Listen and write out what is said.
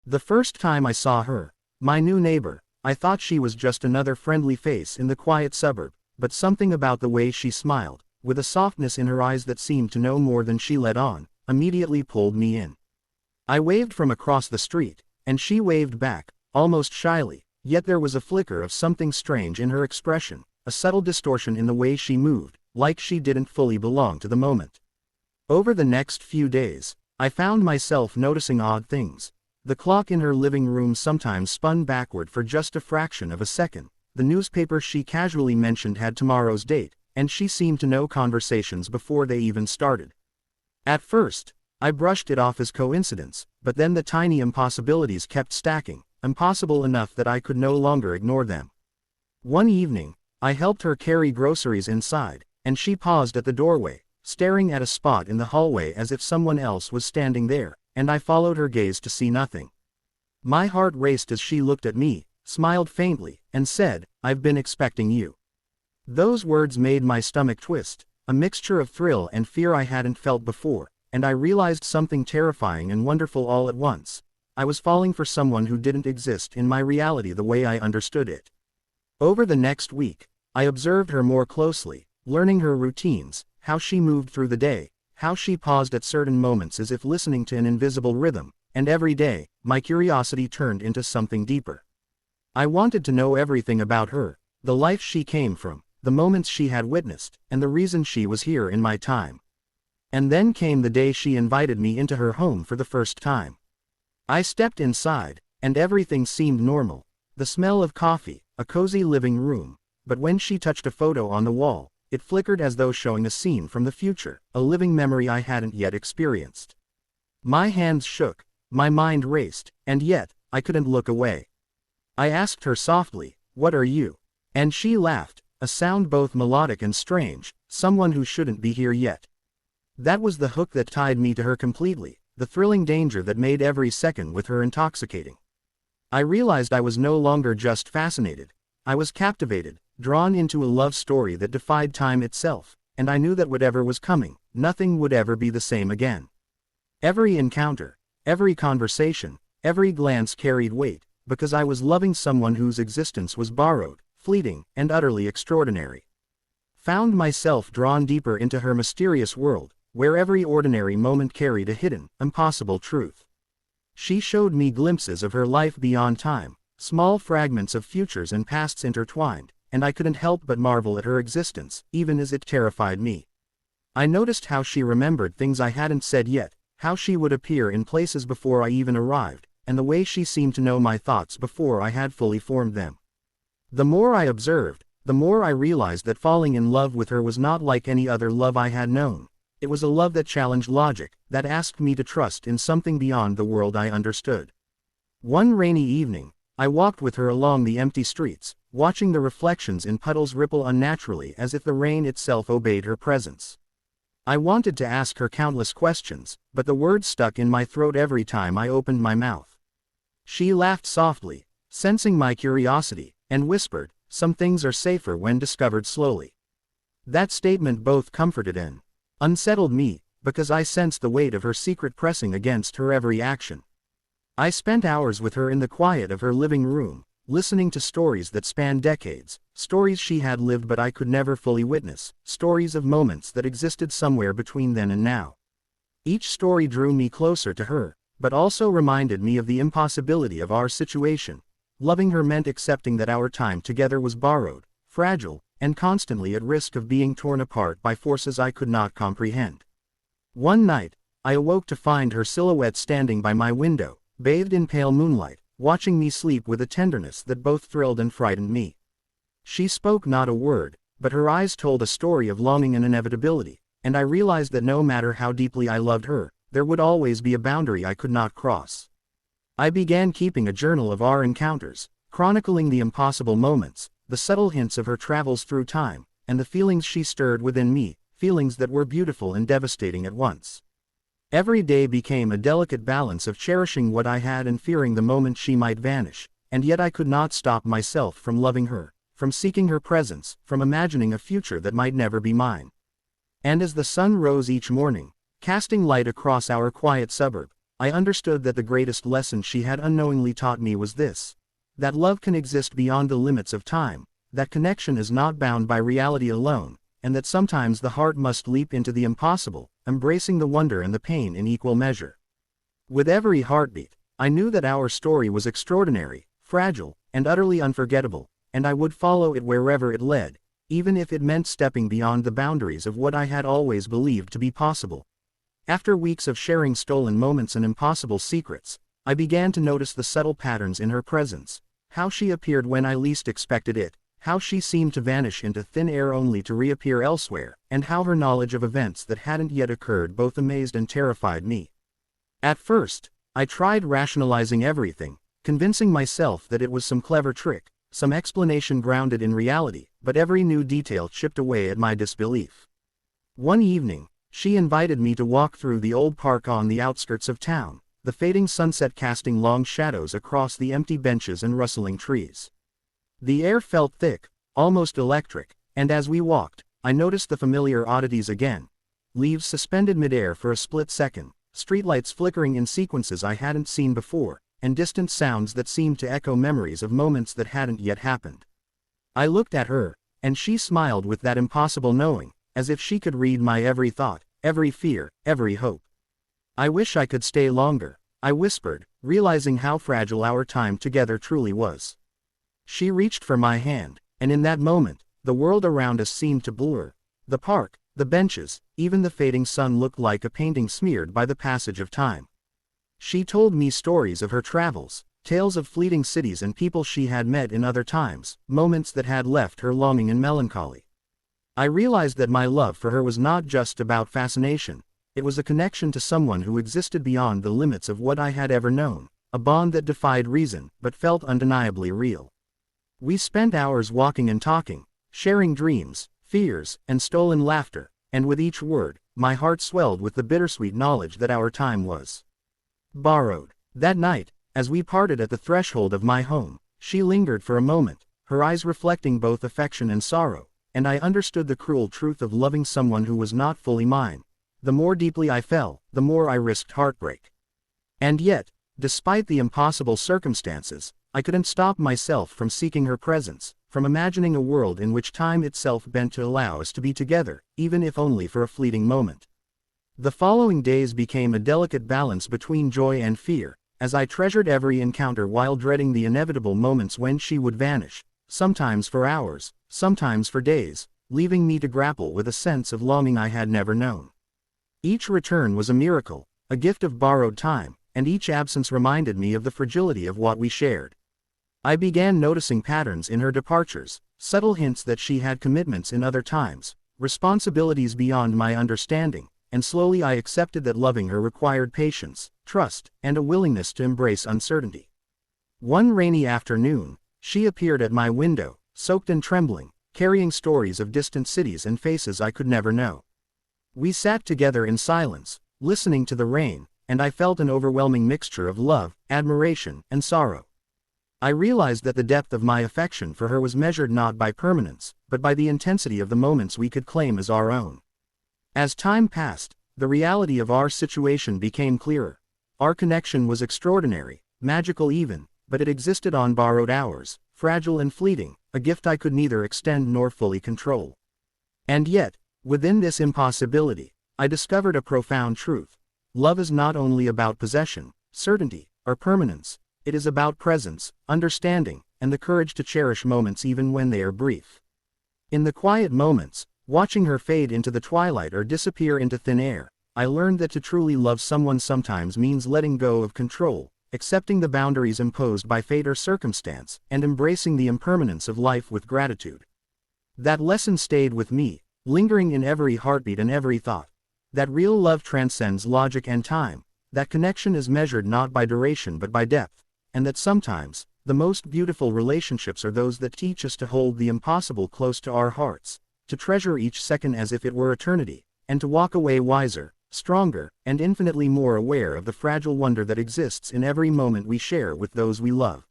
The first time I saw her, my new neighbor, I thought she was just another friendly face in the quiet suburb, but something about the way she smiled, with a softness in her eyes that seemed to know more than she let on, immediately pulled me in. I waved from across the street, and she waved back, almost shyly, yet there was a flicker of something strange in her expression, a subtle distortion in the way she moved, like she didn't fully belong to the moment. Over the next few days, I found myself noticing odd things. The clock in her living room sometimes spun backward for just a fraction of a second, the newspaper she casually mentioned had tomorrow's date, and she seemed to know conversations before they even started. At first, I brushed it off as coincidence, but then the tiny impossibilities kept stacking, impossible enough that I could no longer ignore them. One evening, I helped her carry groceries inside, and she paused at the doorway, staring at a spot in the hallway as if someone else was standing there, and I followed her gaze to see nothing. My heart raced as she looked at me, smiled faintly, and said, "I've been expecting you." Those words made my stomach twist, a mixture of thrill and fear I hadn't felt before, and I realized something terrifying and wonderful all at once. I was falling for someone who didn't exist in my reality the way I understood it. Over the next week, I observed her more closely, learning her routines, how she moved through the day, how she paused at certain moments as if listening to an invisible rhythm, and every day, my curiosity turned into something deeper. I wanted to know everything about her, the life she came from, the moments she had witnessed, and the reason she was here in my time. And then came the day she invited me into her home for the first time. I stepped inside, and everything seemed normal, the smell of coffee, a cozy living room, but when she touched a photo on the wall, it flickered as though showing a scene from the future, a living memory I hadn't yet experienced. My hands shook, my mind raced, and yet, I couldn't look away. I asked her softly, "What are you?" And she laughed, a sound both melodic and strange, "Someone who shouldn't be here yet." That was the hook that tied me to her completely, the thrilling danger that made every second with her intoxicating. I realized I was no longer just fascinated. I was captivated, drawn into a love story that defied time itself, and I knew that whatever was coming, nothing would ever be the same again. Every encounter, every conversation, every glance carried weight, because I was loving someone whose existence was borrowed, fleeting, and utterly extraordinary. Found myself drawn deeper into her mysterious world, where every ordinary moment carried a hidden, impossible truth. She showed me glimpses of her life beyond time, small fragments of futures and pasts intertwined, and I couldn't help but marvel at her existence, even as it terrified me. I noticed how she remembered things I hadn't said yet, how she would appear in places before I even arrived, and the way she seemed to know my thoughts before I had fully formed them. The more I observed, the more I realized that falling in love with her was not like any other love I had known. It was a love that challenged logic, that asked me to trust in something beyond the world I understood. One rainy evening, I walked with her along the empty streets, watching the reflections in puddles ripple unnaturally as if the rain itself obeyed her presence. I wanted to ask her countless questions, but the words stuck in my throat every time I opened my mouth. She laughed softly, sensing my curiosity, and whispered, "Some things are safer when discovered slowly." That statement both comforted and unsettled me, because I sensed the weight of her secret pressing against her every action. I spent hours with her in the quiet of her living room, listening to stories that spanned decades, stories she had lived but I could never fully witness, stories of moments that existed somewhere between then and now. Each story drew me closer to her, but also reminded me of the impossibility of our situation. Loving her meant accepting that our time together was borrowed, fragile, and constantly at risk of being torn apart by forces I could not comprehend. One night, I awoke to find her silhouette standing by my window, bathed in pale moonlight, watching me sleep with a tenderness that both thrilled and frightened me. She spoke not a word, but her eyes told a story of longing and inevitability, and I realized that no matter how deeply I loved her, there would always be a boundary I could not cross. I began keeping a journal of our encounters, chronicling the impossible moments, the subtle hints of her travels through time, and the feelings she stirred within me, feelings that were beautiful and devastating at once. Every day became a delicate balance of cherishing what I had and fearing the moment she might vanish, and yet I could not stop myself from loving her, from seeking her presence, from imagining a future that might never be mine. And as the sun rose each morning, casting light across our quiet suburb, I understood that the greatest lesson she had unknowingly taught me was this: that love can exist beyond the limits of time, that connection is not bound by reality alone, and that sometimes the heart must leap into the impossible, embracing the wonder and the pain in equal measure. With every heartbeat, I knew that our story was extraordinary, fragile, and utterly unforgettable, and I would follow it wherever it led, even if it meant stepping beyond the boundaries of what I had always believed to be possible. After weeks of sharing stolen moments and impossible secrets, I began to notice the subtle patterns in her presence, how she appeared when I least expected it, how she seemed to vanish into thin air only to reappear elsewhere, and how her knowledge of events that hadn't yet occurred both amazed and terrified me. At first, I tried rationalizing everything, convincing myself that it was some clever trick, some explanation grounded in reality, but every new detail chipped away at my disbelief. One evening, she invited me to walk through the old park on the outskirts of town, the fading sunset casting long shadows across the empty benches and rustling trees. The air felt thick, almost electric, and as we walked, I noticed the familiar oddities again: leaves suspended midair for a split second, streetlights flickering in sequences I hadn't seen before, and distant sounds that seemed to echo memories of moments that hadn't yet happened. I looked at her, and she smiled with that impossible knowing, as if she could read my every thought, every fear, every hope. "I wish I could stay longer," I whispered, realizing how fragile our time together truly was. She reached for my hand, and in that moment, the world around us seemed to blur. The park, the benches, even the fading sun looked like a painting smeared by the passage of time. She told me stories of her travels, tales of fleeting cities and people she had met in other times, moments that had left her longing and melancholy. I realized that my love for her was not just about fascination, it was a connection to someone who existed beyond the limits of what I had ever known, a bond that defied reason but felt undeniably real. We spent hours walking and talking, sharing dreams, fears, and stolen laughter, and with each word, my heart swelled with the bittersweet knowledge that our time was borrowed. That night, as we parted at the threshold of my home, she lingered for a moment, her eyes reflecting both affection and sorrow, and I understood the cruel truth of loving someone who was not fully mine. The more deeply I fell, the more I risked heartbreak. And yet, despite the impossible circumstances, I couldn't stop myself from seeking her presence, from imagining a world in which time itself bent to allow us to be together, even if only for a fleeting moment. The following days became a delicate balance between joy and fear, as I treasured every encounter while dreading the inevitable moments when she would vanish, sometimes for hours, sometimes for days, leaving me to grapple with a sense of longing I had never known. Each return was a miracle, a gift of borrowed time, and each absence reminded me of the fragility of what we shared. I began noticing patterns in her departures, subtle hints that she had commitments in other times, responsibilities beyond my understanding, and slowly I accepted that loving her required patience, trust, and a willingness to embrace uncertainty. One rainy afternoon, she appeared at my window, soaked and trembling, carrying stories of distant cities and faces I could never know. We sat together in silence, listening to the rain, and I felt an overwhelming mixture of love, admiration, and sorrow. I realized that the depth of my affection for her was measured not by permanence, but by the intensity of the moments we could claim as our own. As time passed, the reality of our situation became clearer. Our connection was extraordinary, magical even, but it existed on borrowed hours, fragile and fleeting, a gift I could neither extend nor fully control. And yet, within this impossibility, I discovered a profound truth. Love is not only about possession, certainty, or permanence. It is about presence, understanding, and the courage to cherish moments even when they are brief. In the quiet moments, watching her fade into the twilight or disappear into thin air, I learned that to truly love someone sometimes means letting go of control, accepting the boundaries imposed by fate or circumstance, and embracing the impermanence of life with gratitude. That lesson stayed with me, lingering in every heartbeat and every thought. That real love transcends logic and time, that connection is measured not by duration but by depth, and that sometimes, the most beautiful relationships are those that teach us to hold the impossible close to our hearts, to treasure each second as if it were eternity, and to walk away wiser, stronger, and infinitely more aware of the fragile wonder that exists in every moment we share with those we love.